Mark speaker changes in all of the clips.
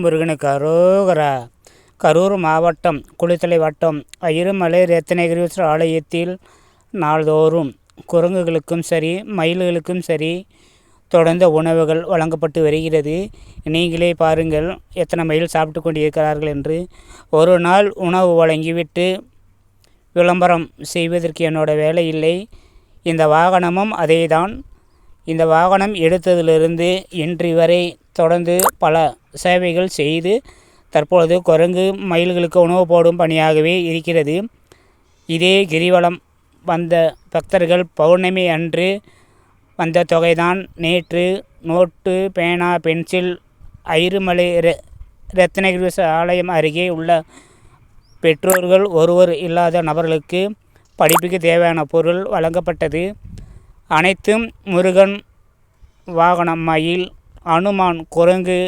Speaker 1: முருகனுக்கு அரோகரா. கரூர் மாவட்டம் குளித்தலை வட்டம் ஐயருமலை ரத்தினகிரீஸ்வரர் ஆலயத்தில் நாள்தோறும் குரங்குகளுக்கும் சரி மயில்களுக்கும் சரி தொடர்ந்த உணவுகள் வழங்கப்பட்டு வருகிறது. நீங்களே பாருங்கள் எத்தனை மயில் சாப்பிட்டு கொண்டு இருக்கிறார்கள் என்று. ஒரு நாள் உணவு வழங்கிவிட்டு விளம்பரம் செய்வதற்கு என்னோட வேலை இல்லை. இந்த வாகனமும் அதேதான். இந்த வாகனம் எடுத்ததிலிருந்து இன்று வரை தொடர்ந்து பல சேவைகள் செய்து தற்பொழுது குரங்கு மயில்களுக்கு உணவு போடும் பணியாகவே இருக்கிறது. இதே கிரிவலம் வந்த பக்தர்கள் பௌர்ணமி அன்று வந்த தொகைதான் நேற்று நோட்டு பேனா பென்சில் ஐயருமலை ரத்தினகிரீஸ்வரர் ஆலயம் அருகே உள்ள பெற்றோர்கள் ஒருவர் இல்லாத நபர்களுக்கு படிப்புக்கு தேவையான பொருள் வழங்கப்பட்டது. அனைத்தும் முருகன் வாகனம் மயில் அனுமான் குரங்கு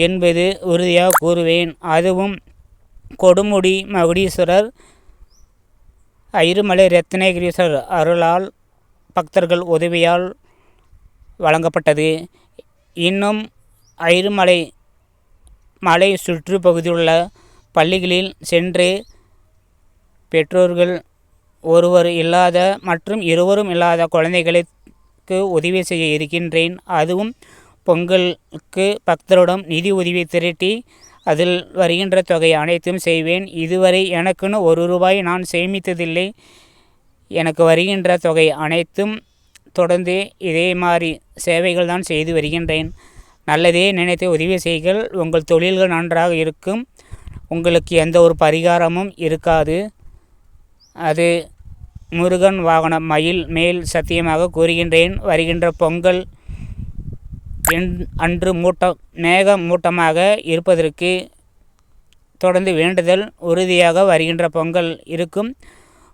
Speaker 1: என்பது உறுதியாக கூறுவேன். அதுவும் கொடுமுடி மகுடீஸ்வரர் ஐயருமலை ரத்தினகிரீஸ்வரர் அருளால் பக்தர்கள் உதவியால் வழங்கப்பட்டது. இன்னும் ஐயருமலை மலை சுற்றுப்பகுதியுள்ள பள்ளிகளில் சென்று பெற்றோர்கள் ஒருவர் இல்லாத மற்றும் இருவரும் இல்லாத குழந்தைகளுக்கு உதவி செய்ய இருக்கின்றேன். அதுவும் பொங்கலுக்கு பக்தரிடம் நிதி உதவி திரட்டி அதில் வருகின்ற தொகை அனைத்தும் செய்வேன். இதுவரை எனக்குன்னு ₹1 நான் சேமித்ததில்லை. எனக்கு வருகின்ற தொகை அனைத்தும் தொடர்ந்து இதே மாதிரி சேவைகள் தான் செய்து வருகின்றேன். நல்லதே நினைத்து உதவி செய்கள். உங்கள் தொழில்கள் நன்றாக இருக்கும். உங்களுக்கு எந்த ஒரு பரிகாரமும் இருக்காது. அது முருகன் வாகன மயில் மேல் சத்தியமாக கூறுகின்றேன். வருகின்ற பொங்கல் அன்று மேகமூட்டமாக இருப்பதற்கு தொடர்ந்து வேண்டுதல். உறுதியாக வருகின்ற பொங்கல் இருக்கும்.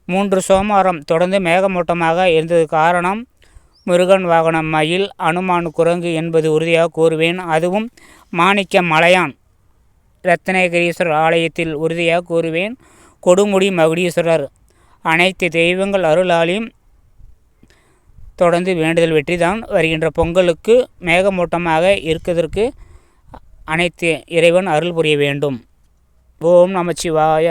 Speaker 1: 3 சோமவாரம் தொடர்ந்து மேகமூட்டமாக இருந்தது காரணம் முருகன் வாகனம் மயில் அனுமான் குரங்கு என்பது உறுதியாக கூறுவேன். அதுவும் மாணிக்க மலையான் ரத்தினகிரீஸ்வரர் ஆலயத்தில் உறுதியாக கூறுவேன். கொடுமுடி மகுடீஸ்வரர் அனைத்து தெய்வங்கள் அருளாலையும் தொடர்ந்து வேண்டுதல் வெற்றிதான். வருகின்ற பொங்கலுக்கு மேகமூட்டமாக இருக்கிறதற்கு அனைத்து இறைவன் அருள் புரிய வேண்டும். ஓம் நமச்சிவாய.